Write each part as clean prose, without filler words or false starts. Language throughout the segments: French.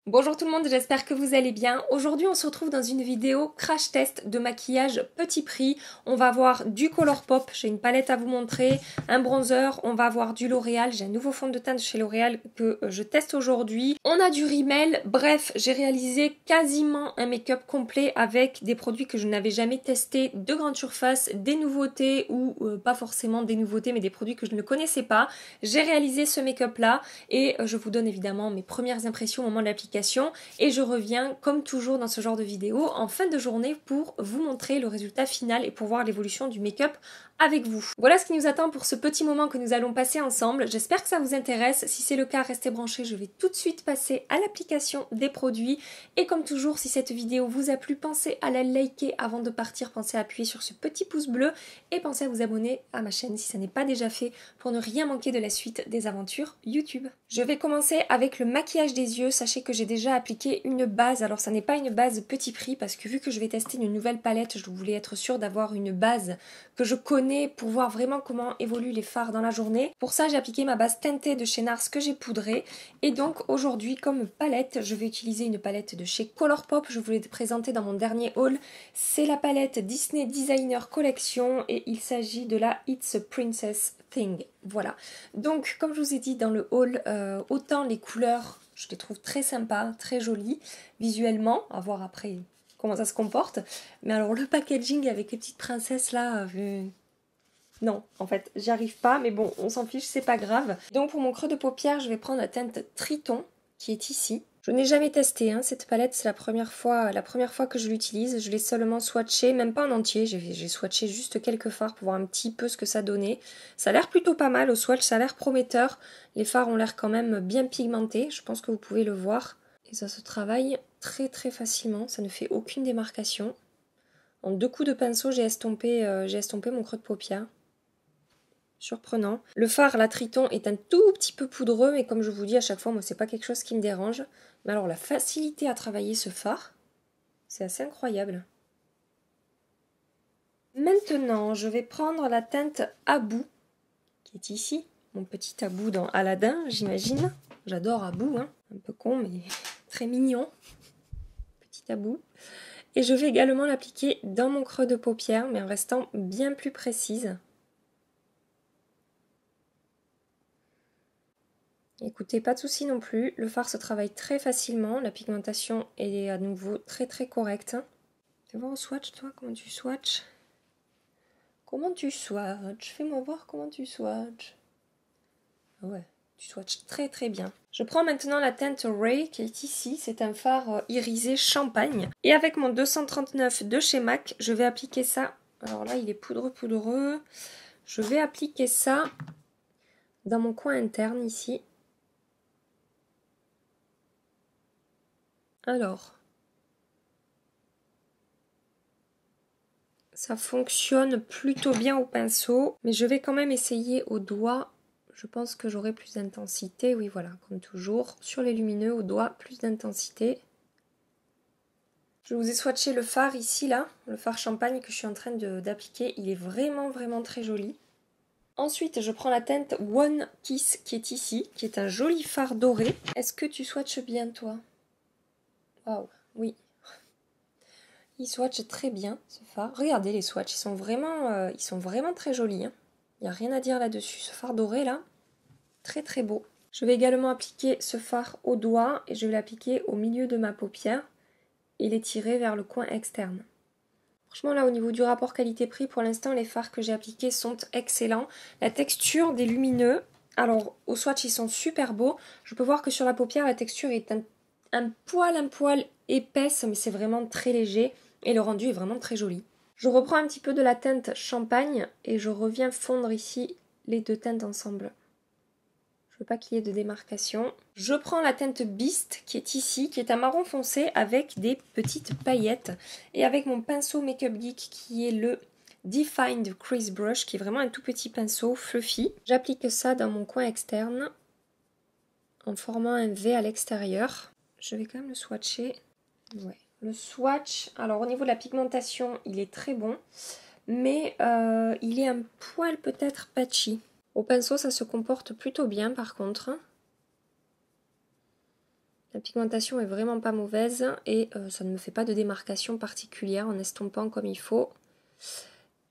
Bonjour tout le monde, j'espère que vous allez bien. Aujourd'hui on se retrouve dans une vidéo crash test de maquillage petit prix. On va avoir du Colourpop, j'ai une palette à vous montrer, un bronzer, on va avoir du L'Oréal, j'ai un nouveau fond de teint de chez L'Oréal que je teste aujourd'hui. On a du Rimmel, bref j'ai réalisé quasiment un make-up complet avec des produits que je n'avais jamais testés, de grande surface, des nouveautés ou pas forcément des nouveautés mais des produits que je ne connaissais pas. J'ai réalisé ce make-up là et je vous donne évidemment mes premières impressions au moment de l'application. Et je reviens comme toujours dans ce genre de vidéo en fin de journée pour vous montrer le résultat final et pour voir l'évolution du make-up avec vous. Voilà ce qui nous attend pour ce petit moment que nous allons passer ensemble. J'espère que ça vous intéresse. Si c'est le cas, restez branchés. Je vais tout de suite passer à l'application des produits. Et comme toujours, si cette vidéo vous a plu, pensez à la liker avant de partir. Pensez à appuyer sur ce petit pouce bleu et pensez à vous abonner à ma chaîne si ça n'est pas déjà fait pour ne rien manquer de la suite des aventures YouTube. Je vais commencer avec le maquillage des yeux. Sachez que j'ai déjà appliqué une base. Alors ça n'est pas une base petit prix parce que vu que je vais tester une nouvelle palette, je voulais être sûre d'avoir une base que je connais pour voir vraiment comment évoluent les fards dans la journée. Pour ça, j'ai appliqué ma base teintée de chez NARS que j'ai poudrée. Et donc aujourd'hui, comme palette, je vais utiliser une palette de chez Colourpop. Je vous l'ai présenté dans mon dernier haul. C'est la palette Disney Designer Collection et il s'agit de la It's a Princess Thing. Voilà. Donc, comme je vous ai dit dans le haul, autant les couleurs, je les trouve très sympas, très jolies visuellement, à voir après comment ça se comporte. Mais alors le packaging avec les petites princesses là, non, en fait, j'y arrive pas, mais bon, on s'en fiche, c'est pas grave. Donc pour mon creux de paupière, je vais prendre la teinte Triton, qui est ici. Je n'ai jamais testé hein, cette palette, c'est la première fois que je l'utilise. Je l'ai seulement swatché, même pas en entier, j'ai swatché juste quelques fards pour voir un petit peu ce que ça donnait. Ça a l'air plutôt pas mal au swatch, ça a l'air prometteur. Les fards ont l'air quand même bien pigmentés, je pense que vous pouvez le voir. Et ça se travaille très très facilement, ça ne fait aucune démarcation. En 2 coups de pinceau, j'ai estompé mon creux de paupière. Surprenant. Le fard, la Triton, est un tout petit peu poudreux, mais comme je vous dis à chaque fois, moi, c'est pas quelque chose qui me dérange. Mais alors, la facilité à travailler ce fard, c'est assez incroyable. Maintenant, je vais prendre la teinte Abou, qui est ici. Mon petit Abou dans Aladdin, j'imagine. J'adore Abou, hein. Un peu con, mais très mignon. Petit Abou. Et je vais également l'appliquer dans mon creux de paupière, mais en restant bien plus précise. Écoutez, pas de souci non plus, le fard se travaille très facilement, la pigmentation est à nouveau très très correcte. Fais voir au swatch toi, comment tu swatches. Comment tu swatches? Fais-moi voir comment tu swatches. Ah ouais, tu swatches très très bien. Je prends maintenant la teinte Ray qui est ici, c'est un fard irisé champagne. Et avec mon 239 de chez MAC, je vais appliquer ça. Alors là, il est poudreux. Je vais appliquer ça dans mon coin interne ici. Alors, ça fonctionne plutôt bien au pinceau, mais je vais quand même essayer au doigt. Je pense que j'aurai plus d'intensité. Oui, voilà, comme toujours. Sur les lumineux, au doigt, plus d'intensité. Je vous ai swatché le fard ici, là. Le fard champagne que je suis en train d'appliquer. Il est vraiment, vraiment très joli. Ensuite, je prends la teinte One Kiss qui est ici, qui est un joli fard doré. Est-ce que tu swatches bien, toi? Waouh, oui. Il swatch très bien, ce fard. Regardez les swatchs, ils sont vraiment très jolis. Hein. Il n'y a rien à dire là-dessus. Ce fard doré, là, très très beau. Je vais également appliquer ce fard au doigt et je vais l'appliquer au milieu de ma paupière et l'étirer vers le coin externe. Franchement, là, au niveau du rapport qualité-prix, pour l'instant, les fards que j'ai appliqués sont excellents. La texture des lumineux, alors au swatch, ils sont super beaux. Je peux voir que sur la paupière, la texture est un poil épaisse, mais c'est vraiment très léger. Et le rendu est vraiment très joli. Je reprends un petit peu de la teinte champagne et je reviens fondre ici les deux teintes ensemble. Je veux pas qu'il y ait de démarcation. Je prends la teinte Beast qui est ici, qui est un marron foncé avec des petites paillettes. Et avec mon pinceau Makeup Geek qui est le Defined Crease Brush, qui est vraiment un tout petit pinceau fluffy. J'applique ça dans mon coin externe en formant un V à l'extérieur. Je vais quand même le swatcher. Ouais. Le swatch, alors au niveau de la pigmentation, il est très bon, mais il est un poil peut-être patchy. Au pinceau, ça se comporte plutôt bien par contre. La pigmentation est vraiment pas mauvaise et ça ne me fait pas de démarcation particulière en estompant comme il faut.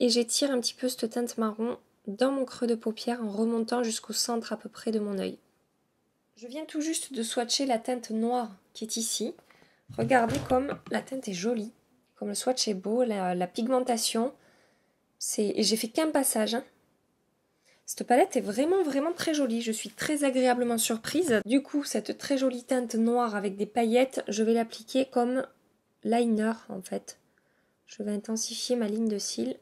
Et j'étire un petit peu cette teinte marron dans mon creux de paupière en remontant jusqu'au centre à peu près de mon œil. Je viens tout juste de swatcher la teinte noire qui est ici. Regardez comme la teinte est jolie, comme le swatch est beau, la pigmentation. Et j'ai fait qu'un passage. Hein. Cette palette est vraiment très jolie. Je suis très agréablement surprise. Du coup, cette très jolie teinte noire avec des paillettes, je vais l'appliquer comme liner en fait. Je vais intensifier ma ligne de cils.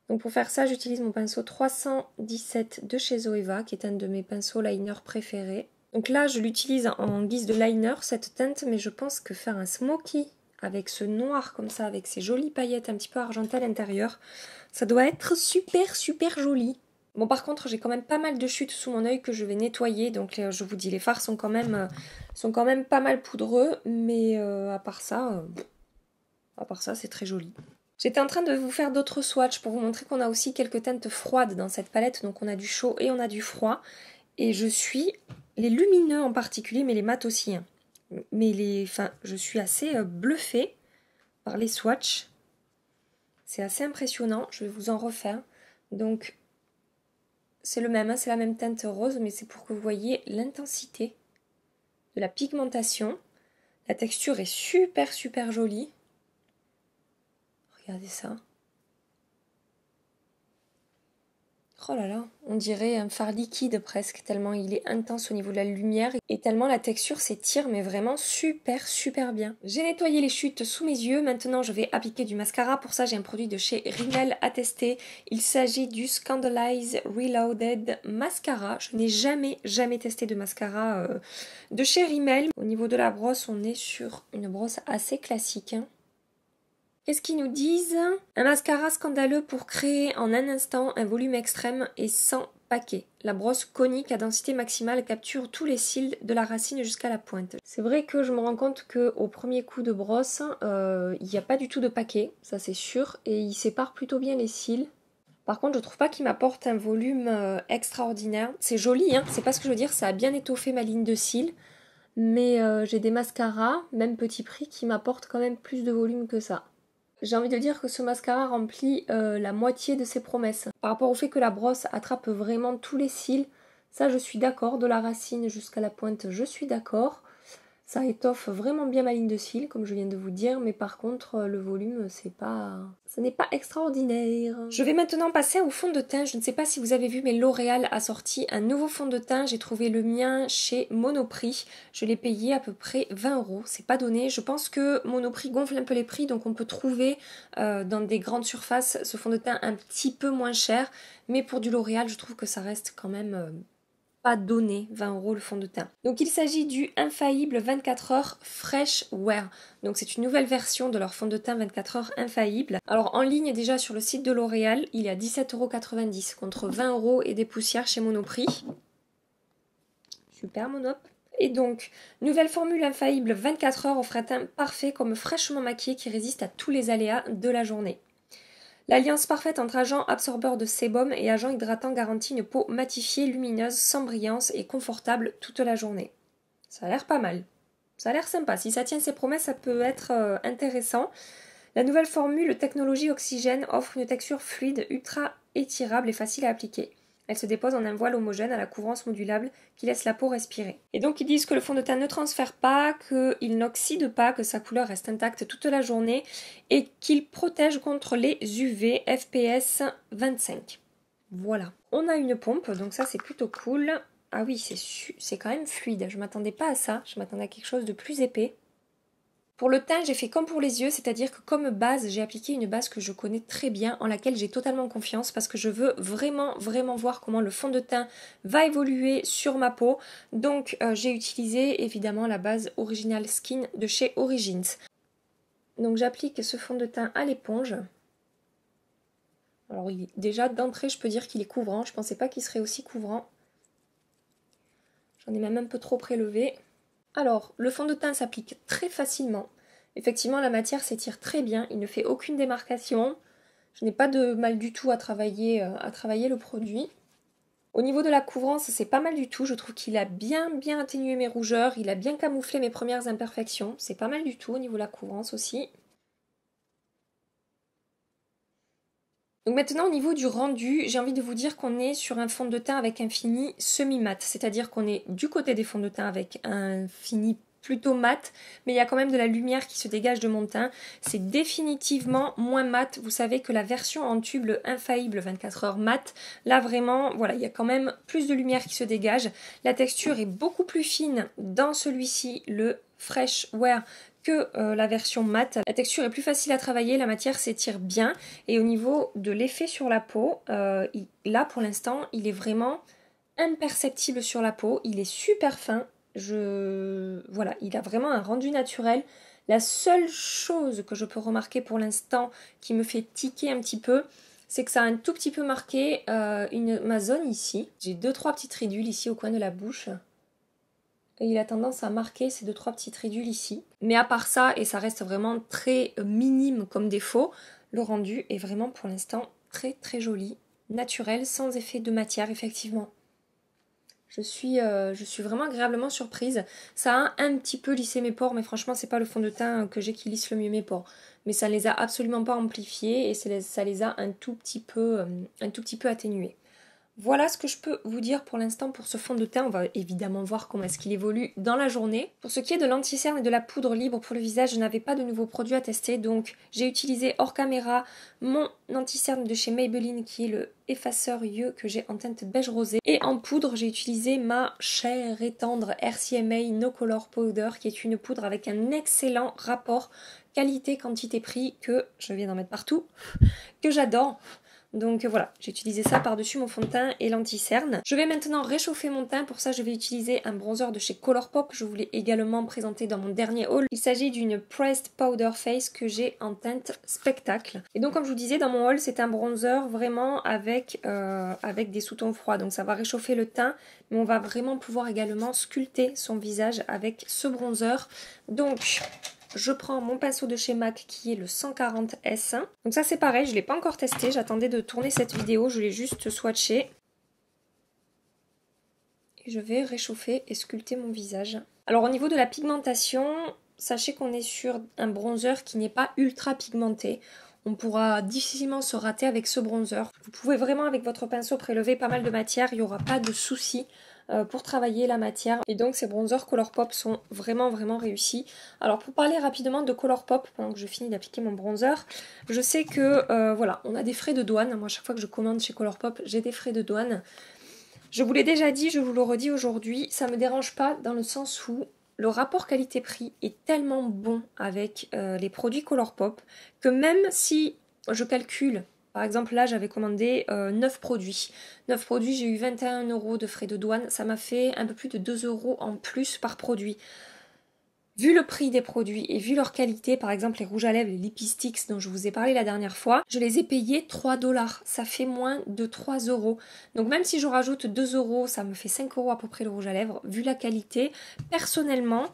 Donc pour faire ça, j'utilise mon pinceau 317 de chez Zoeva, qui est un de mes pinceaux liner préférés. Donc là, je l'utilise en guise de liner, cette teinte, mais je pense que faire un smoky avec ce noir comme ça, avec ces jolies paillettes un petit peu argentées à l'intérieur, ça doit être super joli. Bon, par contre, j'ai quand même pas mal de chutes sous mon œil que je vais nettoyer, donc je vous dis, les fards sont quand même pas mal poudreux, mais à part ça, c'est très joli. J'étais en train de vous faire d'autres swatchs pour vous montrer qu'on a aussi quelques teintes froides dans cette palette, donc on a du chaud et on a du froid, et les lumineux en particulier, mais les mat aussi, hein. Je suis assez bluffée par les swatchs. C'est assez impressionnant, je vais vous en refaire. Donc, c'est le même, hein, c'est la même teinte rose, mais c'est pour que vous voyez l'intensité de la pigmentation. La texture est super jolie. Regardez ça. Oh là là, on dirait un fard liquide presque, tellement il est intense au niveau de la lumière et tellement la texture s'étire, mais vraiment super bien. J'ai nettoyé les chutes sous mes yeux, maintenant je vais appliquer du mascara. Pour ça j'ai un produit de chez Rimmel à tester. Il s'agit du Scandalize Reloaded Mascara. Je n'ai jamais testé de mascara de chez Rimmel. Au niveau de la brosse, on est sur une brosse assez classique, hein. Qu'est-ce qu'ils nous disent? Un mascara scandaleux pour créer en un instant un volume extrême et sans paquet. La brosse conique à densité maximale capture tous les cils de la racine jusqu'à la pointe. C'est vrai que je me rends compte qu'au premier coup de brosse, il n'y a pas du tout de paquet, ça c'est sûr, et il sépare plutôt bien les cils. Par contre, je trouve pas qu'il m'apporte un volume extraordinaire. C'est joli, hein, c'est pas ce que je veux dire, ça a bien étoffé ma ligne de cils, mais j'ai des mascaras, même petit prix, qui m'apportent quand même plus de volume que ça. J'ai envie de dire que ce mascara remplit la moitié de ses promesses. Par rapport au fait que la brosse attrape vraiment tous les cils, ça je suis d'accord. De la racine jusqu'à la pointe, je suis d'accord. Ça étoffe vraiment bien ma ligne de cils, comme je viens de vous dire, mais par contre, le volume, ce n'est pas extraordinaire. Je vais maintenant passer au fond de teint. Je ne sais pas si vous avez vu, mais L'Oréal a sorti un nouveau fond de teint. J'ai trouvé le mien chez Monoprix. Je l'ai payé à peu près 20 €. C'est pas donné. Je pense que Monoprix gonfle un peu les prix, donc on peut trouver dans des grandes surfaces ce fond de teint un petit peu moins cher. Mais pour du L'Oréal, je trouve que ça reste quand même pas donné 20 € le fond de teint. Donc il s'agit du Infaillible 24 heures Fresh Wear. Donc c'est une nouvelle version de leur fond de teint 24 heures Infaillible. Alors en ligne déjà sur le site de L'Oréal, il est à 17,90 € contre 20 € et des poussières chez Monoprix. Super Monop. Et donc, nouvelle formule Infaillible 24 heures offre un teint parfait comme fraîchement maquillé qui résiste à tous les aléas de la journée. L'alliance parfaite entre agent absorbeur de sébum et agent hydratant garantit une peau matifiée, lumineuse, sans brillance et confortable toute la journée. Ça a l'air pas mal. Ça a l'air sympa. Si ça tient ses promesses, ça peut être intéressant. La nouvelle formule technologie oxygène offre une texture fluide, ultra étirable et facile à appliquer. Elle se dépose en un voile homogène à la couvrance modulable qui laisse la peau respirer. Et donc ils disent que le fond de teint ne transfère pas, qu'il n'oxyde pas, que sa couleur reste intacte toute la journée et qu'il protège contre les UV FPS 25. Voilà. On a une pompe, donc ça c'est plutôt cool. Ah oui, c'est quand même fluide. Je m'attendais pas à ça. Je m'attendais à quelque chose de plus épais. Pour le teint, j'ai fait comme pour les yeux, c'est-à-dire que comme base, j'ai appliqué une base que je connais très bien, en laquelle j'ai totalement confiance parce que je veux vraiment voir comment le fond de teint va évoluer sur ma peau. Donc j'ai utilisé évidemment la base Original Skin de chez Origins. Donc j'applique ce fond de teint à l'éponge. Alors déjà d'entrée, je peux dire qu'il est couvrant, je ne pensais pas qu'il serait aussi couvrant. J'en ai même un peu trop prélevé. Alors, le fond de teint s'applique très facilement. Effectivement, la matière s'étire très bien, il ne fait aucune démarcation. Je n'ai pas de mal du tout à travailler le produit. Au niveau de la couvrance, c'est pas mal du tout. Je trouve qu'il a bien atténué mes rougeurs. Il a bien camouflé mes premières imperfections. C'est pas mal du tout au niveau de la couvrance aussi. Donc maintenant au niveau du rendu, j'ai envie de vous dire qu'on est sur un fond de teint avec un fini semi-mat. C'est-à-dire qu'on est du côté des fonds de teint avec un fini plutôt mat, mais il y a quand même de la lumière qui se dégage de mon teint. C'est définitivement moins mat. Vous savez que la version en tube, le infaillible 24 heures mat, là vraiment, voilà, il y a quand même plus de lumière qui se dégage. La texture est beaucoup plus fine dans celui-ci, le Fresh Wear, que la version mat. La texture est plus facile à travailler, la matière s'étire bien, et au niveau de l'effet sur la peau, là pour l'instant, il est vraiment imperceptible sur la peau. Il est super fin. Voilà, il a vraiment un rendu naturel. La seule chose que je peux remarquer pour l'instant qui me fait tiquer un petit peu, c'est que ça a un tout petit peu marqué ma zone ici. J'ai 2-3 petites ridules ici au coin de la bouche. Et il a tendance à marquer ces 2-3 petites ridules ici. Mais à part ça, et ça reste vraiment très minime comme défaut, le rendu est vraiment pour l'instant très joli, naturel, sans effet de matière effectivement. Je suis vraiment agréablement surprise. Ça a un petit peu lissé mes pores, mais franchement, c'est pas le fond de teint que j'ai qui lisse le mieux mes pores. Mais ça ne les a absolument pas amplifiés et ça les a un tout petit peu atténués. Voilà ce que je peux vous dire pour l'instant pour ce fond de teint. On va évidemment voir comment est-ce qu'il évolue dans la journée. Pour ce qui est de l'anti-cerne et de la poudre libre pour le visage, je n'avais pas de nouveaux produits à tester. Donc j'ai utilisé hors caméra mon anti-cerne de chez Maybelline qui est le effaceur yeux que j'ai en teinte beige rosé. Et en poudre, j'ai utilisé ma chère et tendre RCMA No Color Powder qui est une poudre avec un excellent rapport qualité-quantité-prix que je viens d'en mettre partout, que j'adore. Donc voilà, j'ai utilisé ça par-dessus mon fond de teint et l'anti-cerne. Je vais maintenant réchauffer mon teint. Pour ça, je vais utiliser un bronzer de chez Colourpop. Je vous l'ai également présenté dans mon dernier haul. Il s'agit d'une Pressed Powder Face que j'ai en teinte Spectacle. Et donc, comme je vous disais, dans mon haul, c'est un bronzer vraiment avec des sous-tons froids. Donc ça va réchauffer le teint, mais on va vraiment pouvoir également sculpter son visage avec ce bronzer. Donc je prends mon pinceau de chez MAC qui est le 140S. Donc ça c'est pareil, je ne l'ai pas encore testé, j'attendais de tourner cette vidéo, je l'ai juste swatché. Et je vais réchauffer et sculpter mon visage. Alors au niveau de la pigmentation, sachez qu'on est sur un bronzer qui n'est pas ultra pigmenté. On pourra difficilement se rater avec ce bronzer. Vous pouvez vraiment avec votre pinceau prélever pas mal de matière, il n'y aura pas de souci pour travailler la matière. Et donc ces bronzers Colourpop sont vraiment réussis. Alors pour parler rapidement de Colourpop, pendant que je finis d'appliquer mon bronzer, je sais que voilà, on a des frais de douane. Moi à chaque fois que je commande chez Colourpop, j'ai des frais de douane. Je vous l'ai déjà dit, je vous le redis aujourd'hui, ça me dérange pas dans le sens où le rapport qualité-prix est tellement bon avec les produits Colourpop que même si je calcule, par exemple là j'avais commandé 9 produits. 9 produits, j'ai eu 21 € de frais de douane, ça m'a fait un peu plus de 2 € en plus par produit. Vu le prix des produits et vu leur qualité, par exemple les rouges à lèvres, les Lipsticks dont je vous ai parlé la dernière fois, je les ai payés 3 $. Ça fait moins de 3 €. Donc même si je rajoute 2 €, ça me fait 5 € à peu près le rouge à lèvres. Vu la qualité, personnellement,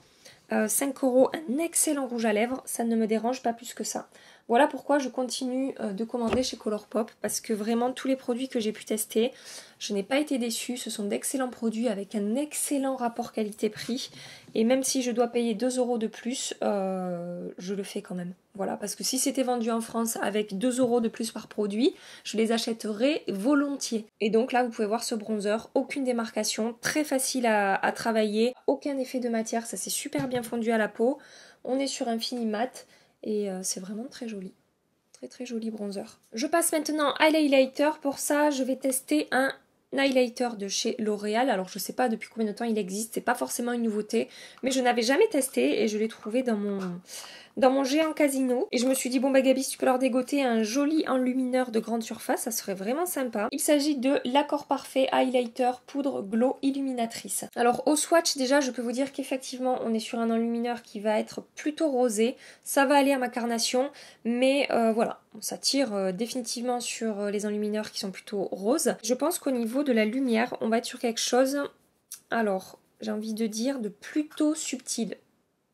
5 €, un excellent rouge à lèvres, ça ne me dérange pas plus que ça. Voilà pourquoi je continue de commander chez Colourpop, parce que vraiment tous les produits que j'ai pu tester, je n'ai pas été déçue. Ce sont d'excellents produits avec un excellent rapport qualité-prix. Et même si je dois payer 2 € de plus, je le fais quand même. Voilà, parce que si c'était vendu en France avec 2 € de plus par produit, je les achèterais volontiers. Et donc là, vous pouvez voir ce bronzer, aucune démarcation, très facile à travailler, aucun effet de matière, ça s'est super bien fondu à la peau. On est sur un fini mat et c'est vraiment très joli. Très joli bronzer. Je passe maintenant à l'highlighter. Pour ça, je vais tester un highlighter de chez L'Oréal. Alors je sais pas depuis combien de temps il existe, c'est pas forcément une nouveauté, mais je n'avais jamais testé et je l'ai trouvé dans mon géant casino. Et je me suis dit, bon bah Gabi, si tu peux leur dégoter un joli enlumineur de grande surface, ça serait vraiment sympa. Il s'agit de l'Accord Parfait Highlighter Poudre Glow Illuminatrice. Alors au swatch déjà, je peux vous dire qu'effectivement on est sur un enlumineur qui va être plutôt rosé. Ça va aller à ma carnation, mais voilà, ça tire définitivement sur les enlumineurs qui sont plutôt roses. Je pense qu'au niveau de la lumière, on va être sur quelque chose, alors j'ai envie de dire, de plutôt subtil.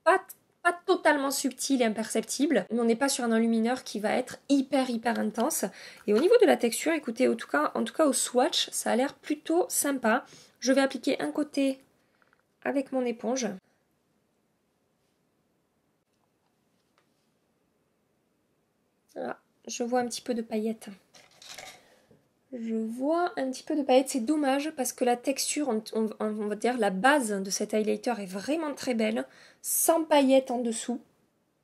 Pas pas totalement subtil et imperceptible, mais on n'est pas sur un enlumineur qui va être hyper intense. Et au niveau de la texture, écoutez, en tout cas au swatch, ça a l'air plutôt sympa. Je vais appliquer un côté avec mon éponge. Voilà, je vois un petit peu de paillettes. Je vois un petit peu de paillettes, c'est dommage parce que la texture, on va dire la base de cet highlighter est vraiment très belle, sans paillettes en dessous.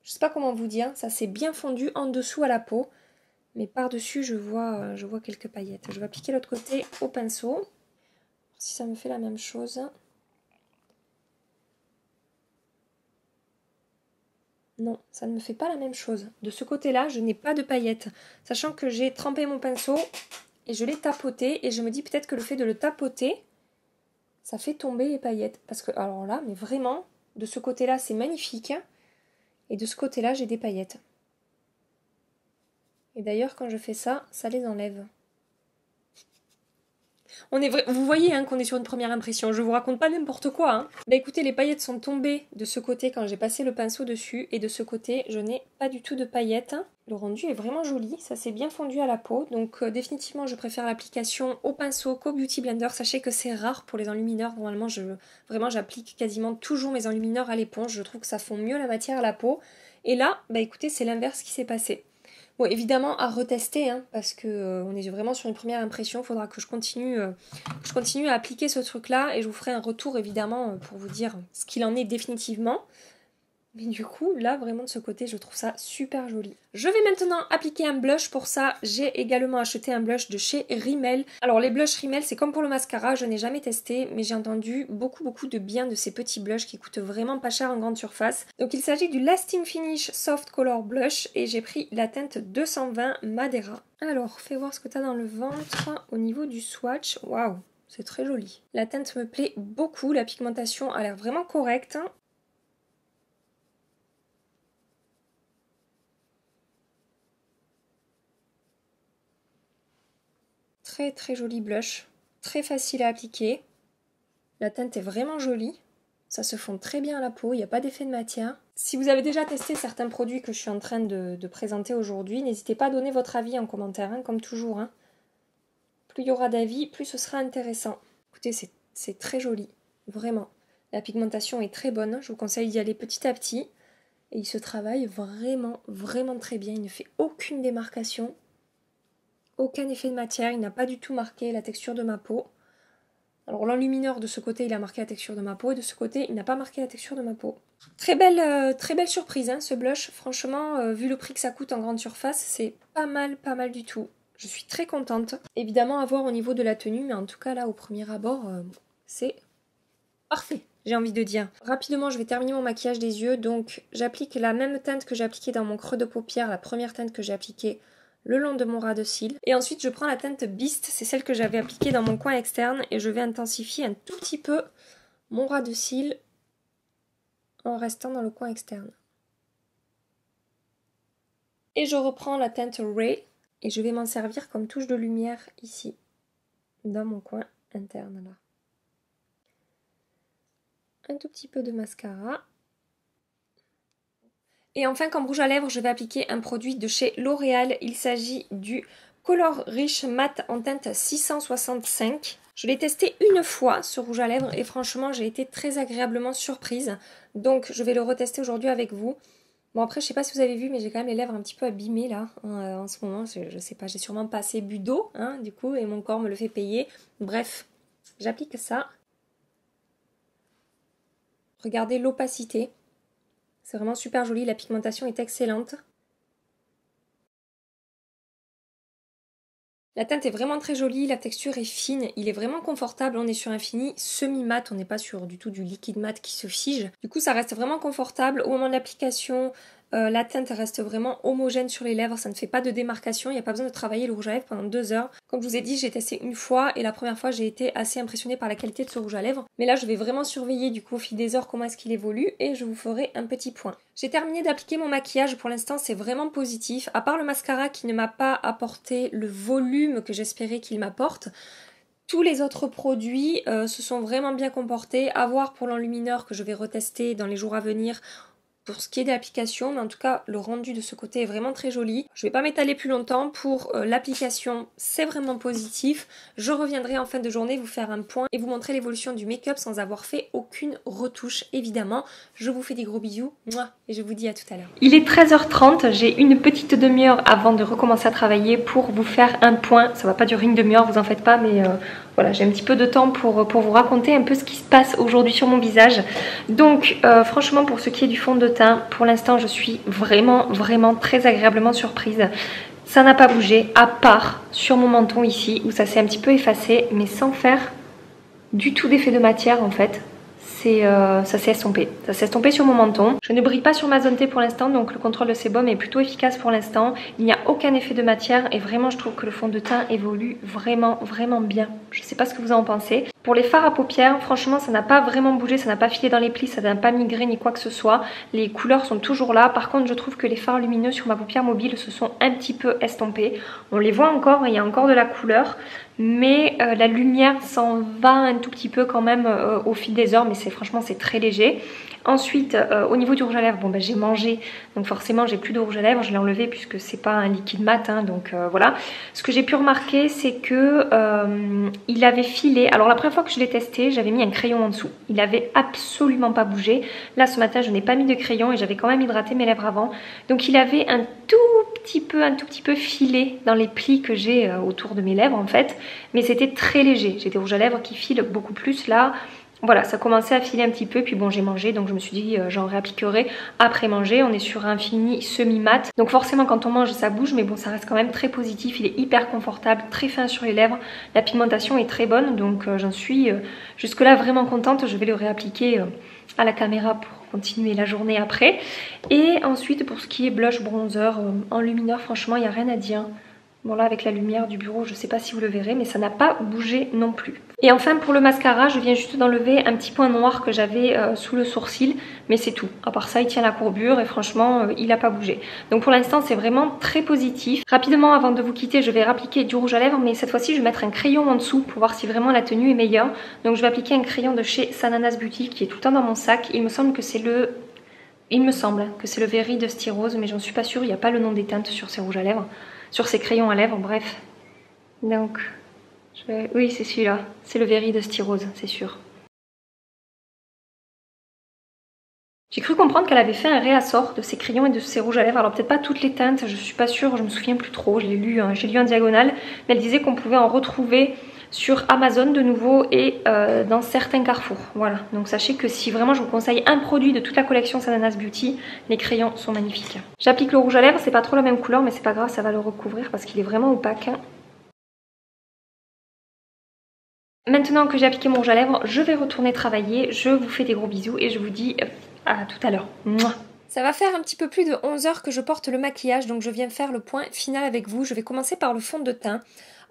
Je sais pas comment vous dire, ça s'est bien fondu en dessous à la peau, mais par-dessus je vois quelques paillettes. Je vais appliquer l'autre côté au pinceau, si ça me fait la même chose. Non, ça ne me fait pas la même chose. De ce côté-là, je n'ai pas de paillettes, sachant que j'ai trempé mon pinceau et je l'ai tapoté, et je me dis peut-être que le fait de le tapoter, ça fait tomber les paillettes. Parce que, alors là, mais vraiment, de ce côté-là, c'est magnifique. Et de ce côté-là, j'ai des paillettes. Et d'ailleurs, quand je fais ça, ça les enlève. Vous voyez hein, qu'on est sur une première impression, je vous raconte pas n'importe quoi. Hein. Bah écoutez, les paillettes sont tombées de ce côté quand j'ai passé le pinceau dessus, et de ce côté, je n'ai pas du tout de paillettes. Le rendu est vraiment joli, ça s'est bien fondu à la peau, donc définitivement je préfère l'application au pinceau qu'au Beauty Blender. Sachez que c'est rare pour les enlumineurs, normalement j'applique quasiment toujours mes enlumineurs à l'éponge, je trouve que ça fond mieux la matière à la peau. Et là, bah écoutez, c'est l'inverse qui s'est passé. Bon, évidemment à retester, hein, parce que on est vraiment sur une première impression. Il faudra que je continue à appliquer ce truc-là, et je vous ferai un retour évidemment pour vous dire ce qu'il en est définitivement. Mais du coup, là, vraiment de ce côté, je trouve ça super joli. Je vais maintenant appliquer un blush. Pour ça, j'ai également acheté un blush de chez Rimmel. Alors, les blushs Rimmel, c'est comme pour le mascara, je n'ai jamais testé, mais j'ai entendu beaucoup de bien de ces petits blushs qui coûtent vraiment pas cher en grande surface. Donc, il s'agit du Lasting Finish Soft Color Blush, et j'ai pris la teinte 220 Madeira. Alors, fais voir ce que tu as dans le ventre au niveau du swatch. Waouh, c'est très joli. La teinte me plaît beaucoup, la pigmentation a l'air vraiment correcte. Très joli blush, très facile à appliquer. La teinte est vraiment jolie, ça se fond très bien à la peau, il n'y a pas d'effet de matière. Si vous avez déjà testé certains produits que je suis en train de présenter aujourd'hui, n'hésitez pas à donner votre avis en commentaire, hein, comme toujours. Hein. Plus il y aura d'avis, plus ce sera intéressant. Écoutez, c'est très joli, vraiment. La pigmentation est très bonne, je vous conseille d'y aller petit à petit. Et il se travaille vraiment très bien, il ne fait aucune démarcation. Aucun effet de matière, il n'a pas du tout marqué la texture de ma peau. Alors l'enlumineur de ce côté, il a marqué la texture de ma peau, et de ce côté, il n'a pas marqué la texture de ma peau. Très belle surprise, hein, ce blush. Franchement, vu le prix que ça coûte en grande surface, c'est pas mal du tout. Je suis très contente. Évidemment, à voir au niveau de la tenue, mais en tout cas, là, au premier abord, c'est parfait, j'ai envie de dire. Rapidement, je vais terminer mon maquillage des yeux. Donc, j'applique la même teinte que j'ai appliquée dans mon creux de paupière, la première teinte que j'ai appliquée le long de mon ras de cils. Et ensuite, je prends la teinte Beast, c'est celle que j'avais appliquée dans mon coin externe, et je vais intensifier un tout petit peu mon ras de cils en restant dans le coin externe. Et je reprends la teinte Ray, et je vais m'en servir comme touche de lumière ici, dans mon coin interne là. Un tout petit peu de mascara. Et enfin, comme rouge à lèvres, je vais appliquer un produit de chez L'Oréal. Il s'agit du Color Rich Matte en teinte 665. Je l'ai testé une fois, ce rouge à lèvres, et franchement, j'ai été très agréablement surprise. Donc, je vais le retester aujourd'hui avec vous. Bon, après, je sais pas si vous avez vu, mais j'ai quand même les lèvres un petit peu abîmées, là, en ce moment. Je sais pas, j'ai sûrement pas assez bu d'eau, hein, du coup, et mon corps me le fait payer. Bref, j'applique ça. Regardez l'opacité. C'est vraiment super joli, la pigmentation est excellente. La teinte est vraiment très jolie, la texture est fine, il est vraiment confortable, on est sur un fini semi-mat, on n'est pas sur du tout du liquide mat qui se fige. Du coup ça reste vraiment confortable au moment de l'application. La teinte reste vraiment homogène sur les lèvres, ça ne fait pas de démarcation, il n'y a pas besoin de travailler le rouge à lèvres pendant 2 heures. Comme je vous ai dit, j'ai testé une fois et la première fois j'ai été assez impressionnée par la qualité de ce rouge à lèvres. Mais là je vais vraiment surveiller du coup au fil des heures comment est-ce qu'il évolue, et je vous ferai un petit point. J'ai terminé d'appliquer mon maquillage, pour l'instant c'est vraiment positif, à part le mascara qui ne m'a pas apporté le volume que j'espérais qu'il m'apporte. Tous les autres produits se sont vraiment bien comportés, à voir pour l'enlumineur que je vais retester dans les jours à venir. pour ce qui est de l'application, mais en tout cas le rendu de ce côté est vraiment très joli. Je vais pas m'étaler plus longtemps. Pour l'application, c'est vraiment positif. Je reviendrai en fin de journée vous faire un point et vous montrer l'évolution du make-up sans avoir fait aucune retouche évidemment. Je vous fais des gros bisous, mouah, et je vous dis à tout à l'heure. Il est 13h30, j'ai une petite demi-heure avant de recommencer à travailler pour vous faire un point. Ça va pas durer une demi-heure, vous en faites pas, mais voilà, j'ai un petit peu de temps pour vous raconter un peu ce qui se passe aujourd'hui sur mon visage. Donc franchement, pour ce qui est du fond de teint, pour l'instant je suis vraiment très agréablement surprise. Ça n'a pas bougé, à part sur mon menton ici, où ça s'est un petit peu effacé, mais sans faire du tout d'effet de matière en fait. Ça s'est estompé. Ça s'est estompé sur mon menton. Je ne brille pas sur ma zone T pour l'instant, donc le contrôle de sébum est plutôt efficace pour l'instant. Il n'y a aucun effet de matière et vraiment je trouve que le fond de teint évolue vraiment bien. Je ne sais pas ce que vous en pensez. Pour les fards à paupières, franchement ça n'a pas vraiment bougé, ça n'a pas filé dans les plis, ça n'a pas migré ni quoi que ce soit. Les couleurs sont toujours là. Par contre je trouve que les fards lumineux sur ma paupière mobile se sont un petit peu estompés. On les voit encore, il y a encore de la couleur. Mais la lumière s'en va un tout petit peu quand même au fil des heures, mais franchement c'est très léger. Ensuite au niveau du rouge à lèvres, bon ben j'ai mangé, donc forcément j'ai plus de rouge à lèvres, je l'ai enlevé puisque c'est pas un liquide mat, hein, donc voilà. Ce que j'ai pu remarquer c'est que il avait filé, alors la première fois que je l'ai testé j'avais mis un crayon en dessous, il avait absolument pas bougé. Là ce matin je n'ai pas mis de crayon et j'avais quand même hydraté mes lèvres avant, donc il avait un tout petit peu filé dans les plis que j'ai autour de mes lèvres en fait, mais c'était très léger. J'ai des rouges à lèvres qui filent beaucoup plus là. Voilà, ça commençait à filer un petit peu, puis bon j'ai mangé, donc je me suis dit j'en réappliquerai après manger. On est sur un fini semi-mat, donc forcément quand on mange ça bouge, mais bon ça reste quand même très positif, il est hyper confortable, très fin sur les lèvres, la pigmentation est très bonne, donc j'en suis jusque là vraiment contente. Je vais le réappliquer à la caméra pour continuer la journée après. Et ensuite pour ce qui est blush bronzer enlumineur, franchement il n'y a rien à dire. Bon là avec la lumière du bureau je sais pas si vous le verrez, mais ça n'a pas bougé non plus. Et enfin pour le mascara, je viens juste d'enlever un petit point noir que j'avais sous le sourcil, mais c'est tout. À part ça il tient la courbure et franchement il n'a pas bougé. Donc pour l'instant c'est vraiment très positif. Rapidement avant de vous quitter je vais appliquer du rouge à lèvres, mais cette fois-ci je vais mettre un crayon en dessous pour voir si vraiment la tenue est meilleure. Donc je vais appliquer un crayon de chez Sananas Beauty qui est tout le temps dans mon sac. Il me semble que c'est le Very de Styrose, mais j'en suis pas sûre, il n'y a pas le nom des teintes sur ces rouges à lèvres. Sur ces crayons à lèvres, bref. Donc, oui, c'est celui-là. C'est le Very de Styrose, c'est sûr. J'ai cru comprendre qu'elle avait fait un réassort de ses crayons et de ses rouges à lèvres. Alors peut-être pas toutes les teintes, je suis pas sûre, je me souviens plus trop. J'ai lu en diagonale, mais elle disait qu'on pouvait en retrouver sur Amazon de nouveau et dans certains carrefours. Voilà, donc sachez que si vraiment je vous conseille un produit de toute la collection Sananas Beauty, les crayons sont magnifiques. J'applique le rouge à lèvres, c'est pas trop la même couleur mais c'est pas grave, ça va le recouvrir parce qu'il est vraiment opaque. Maintenant que j'ai appliqué mon rouge à lèvres, je vais retourner travailler. Je vous fais des gros bisous et je vous dis à tout à l'heure. Ça va faire un petit peu plus de 11 heures que je porte le maquillage, donc je viens faire le point final avec vous. Je vais commencer par le fond de teint.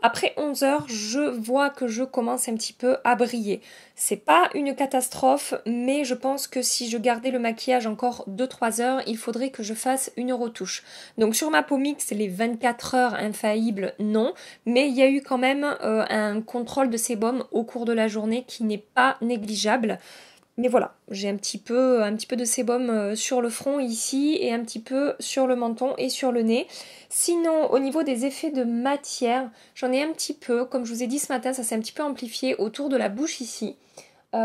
Après 11 heures, je vois que je commence un petit peu à briller. C'est pas une catastrophe, mais je pense que si je gardais le maquillage encore 2-3 heures, il faudrait que je fasse une retouche. Donc sur ma peau mixte, les 24 heures infaillibles, non. Mais il y a eu quand même un contrôle de sébum au cours de la journée qui n'est pas négligeable. Mais voilà, j'ai un petit peu de sébum sur le front ici et un petit peu sur le menton et sur le nez. Sinon, au niveau des effets de matière, j'en ai un petit peu. Comme je vous ai dit ce matin, ça s'est un petit peu amplifié autour de la bouche ici. Tout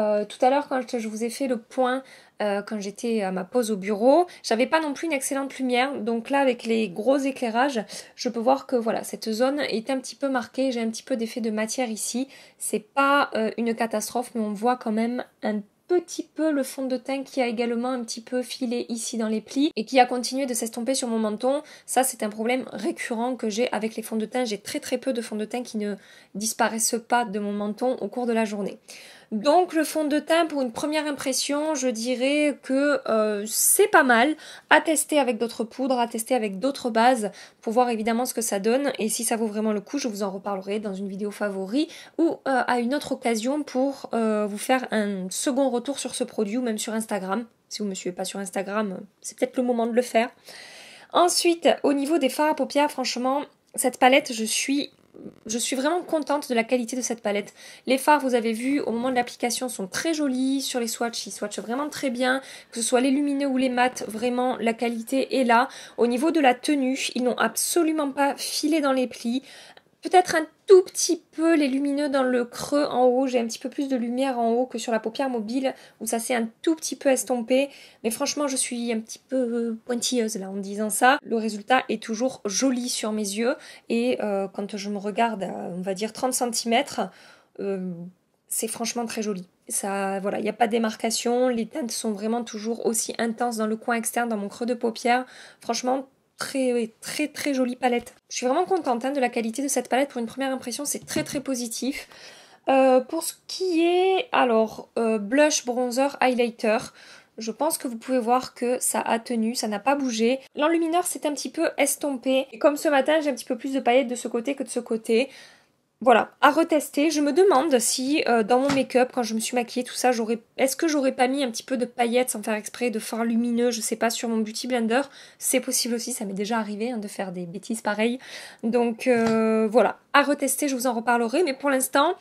à l'heure, quand je vous ai fait le point, quand j'étais à ma pause au bureau, j'avais pas non plus une excellente lumière. Donc là, avec les gros éclairages, je peux voir que voilà, cette zone est un petit peu marquée. J'ai un petit peu d'effet de matière ici. C'est pas une catastrophe, mais on voit quand même un petit peu le fond de teint qui a également un petit peu filé ici dans les plis et qui a continué de s'estomper sur mon menton. Ça c'est un problème récurrent que j'ai avec les fonds de teint. J'ai très peu de fonds de teint qui ne disparaissent pas de mon menton au cours de la journée. Donc le fond de teint, pour une première impression, je dirais que c'est pas mal à tester avec d'autres poudres, à tester avec d'autres bases pour voir évidemment ce que ça donne. Et si ça vaut vraiment le coup, je vous en reparlerai dans une vidéo favori ou à une autre occasion pour vous faire un second retour sur ce produit ou même sur Instagram. Si vous ne me suivez pas sur Instagram, c'est peut-être le moment de le faire. Ensuite, au niveau des fards à paupières, franchement, cette palette, je suis je suis vraiment contente de la qualité de cette palette. Les fards, vous avez vu, au moment de l'application, sont très jolis. Sur les swatchs, ils swatchent vraiment très bien. Que ce soit les lumineux ou les mats, vraiment, la qualité est là. Au niveau de la tenue, ils n'ont absolument pas filé dans les plis. Peut-être un tout petit peu les lumineux dans le creux en haut. J'ai un petit peu plus de lumière en haut que sur la paupière mobile où ça s'est un tout petit peu estompé. Mais franchement, je suis un petit peu pointilleuse là en disant ça. Le résultat est toujours joli sur mes yeux. Et quand je me regarde à, on va dire, 30 cm, c'est franchement très joli. Ça, voilà, il n'y a pas de démarcation. Les teintes sont vraiment toujours aussi intenses dans le coin externe, dans mon creux de paupière. Franchement, très jolie palette. Je suis vraiment contente de la qualité de cette palette. Pour une première impression, c'est très positif. Pour ce qui est alors blush, bronzer, highlighter, je pense que vous pouvez voir que ça a tenu, ça n'a pas bougé. L'enlumineur s'est un petit peu estompé. Et comme ce matin, j'ai un petit peu plus de paillettes de ce côté que de ce côté. Voilà, à retester. Je me demande si dans mon make-up, quand je me suis maquillée, tout ça, est-ce que j'aurais pas mis un petit peu de paillettes sans faire exprès, de fard lumineux, je sais pas, sur mon Beauty Blender. C'est possible aussi, ça m'est déjà arrivé de faire des bêtises pareilles. Donc voilà, à retester, je vous en reparlerai. Mais pour l'instant,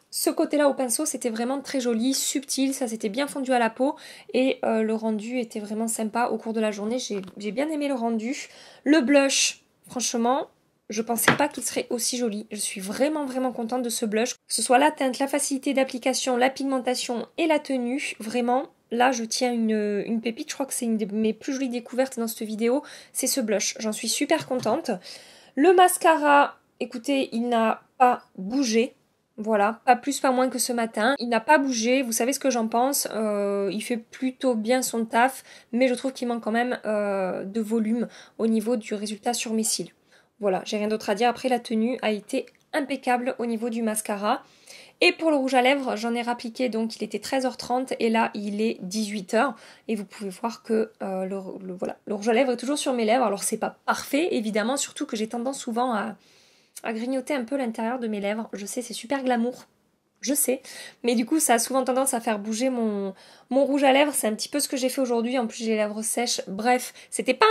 ce côté-là au pinceau, c'était vraiment très joli, subtil, ça s'était bien fondu à la peau. Et le rendu était vraiment sympa au cours de la journée. J'ai bien aimé le rendu. Le blush, franchement... Je pensais pas qu'il serait aussi joli. Je suis vraiment contente de ce blush. Que ce soit la teinte, la facilité d'application, la pigmentation et la tenue. Vraiment, là je tiens une pépite. Je crois que c'est une de mes plus jolies découvertes dans cette vidéo. C'est ce blush. J'en suis super contente. Le mascara, écoutez, il n'a pas bougé. Voilà, pas plus pas moins que ce matin. Il n'a pas bougé, vous savez ce que j'en pense. Il fait plutôt bien son taf. Mais je trouve qu'il manque quand même de volume au niveau du résultat sur mes cils. Voilà, j'ai rien d'autre à dire. Après, la tenue a été impeccable au niveau du mascara. Et pour le rouge à lèvres, j'en ai rappliqué, donc il était 13h30 et là, il est 18h. Et vous pouvez voir que voilà, le rouge à lèvres est toujours sur mes lèvres. Alors, c'est pas parfait, évidemment, surtout que j'ai tendance souvent à grignoter un peu l'intérieur de mes lèvres. Je sais, c'est super glamour. Je sais, mais du coup ça a souvent tendance à faire bouger mon rouge à lèvres, c'est un petit peu ce que j'ai fait aujourd'hui, en plus j'ai les lèvres sèches, bref, c'était pas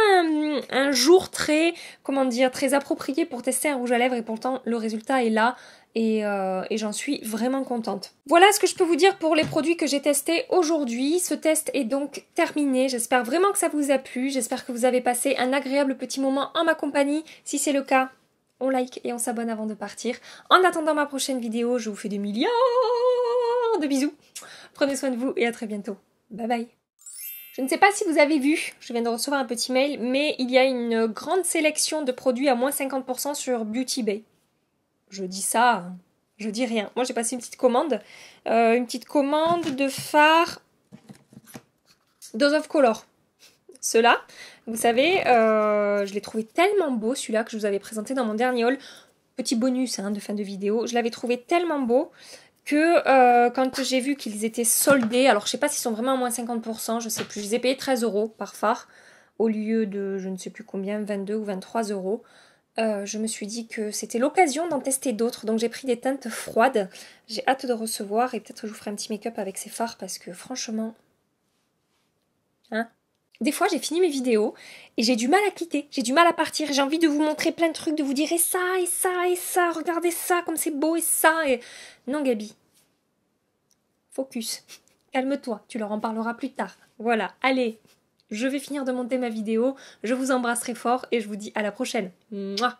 un jour très, comment dire, très approprié pour tester un rouge à lèvres et pourtant le résultat est là et j'en suis vraiment contente. Voilà ce que je peux vous dire pour les produits que j'ai testés aujourd'hui, ce test est donc terminé, j'espère vraiment que ça vous a plu, j'espère que vous avez passé un agréable petit moment en ma compagnie, si c'est le cas, on like et on s'abonne avant de partir. En attendant ma prochaine vidéo, je vous fais des milliards de bisous. Prenez soin de vous et à très bientôt. Bye bye. Je ne sais pas si vous avez vu, je viens de recevoir un petit mail, mais il y a une grande sélection de produits à moins 50% sur Beauty Bay. Je dis ça, je dis rien. Moi j'ai passé une petite commande de fard Dose of Color. Ceux-là, vous savez, je l'ai trouvé tellement beau, celui-là que je vous avais présenté dans mon dernier haul. Petit bonus de fin de vidéo. Je l'avais trouvé tellement beau que quand j'ai vu qu'ils étaient soldés, alors je sais pas s'ils sont vraiment à moins 50%, je sais plus, je les ai payés 13 € par fard, au lieu de je ne sais plus combien, 22 ou 23 €. Je me suis dit que c'était l'occasion d'en tester d'autres, donc j'ai pris des teintes froides. J'ai hâte de recevoir et peut-être que je vous ferai un petit make-up avec ces fards parce que franchement... Des fois, j'ai fini mes vidéos et j'ai du mal à quitter, j'ai du mal à partir. J'ai envie de vous montrer plein de trucs, de vous dire et ça, regardez ça, comme c'est beau et ça. Et... Non, Gabi. Focus. Calme-toi, tu leur en parleras plus tard. Voilà, allez, je vais finir de monter ma vidéo. Je vous embrasse très fort et je vous dis à la prochaine. Mouah.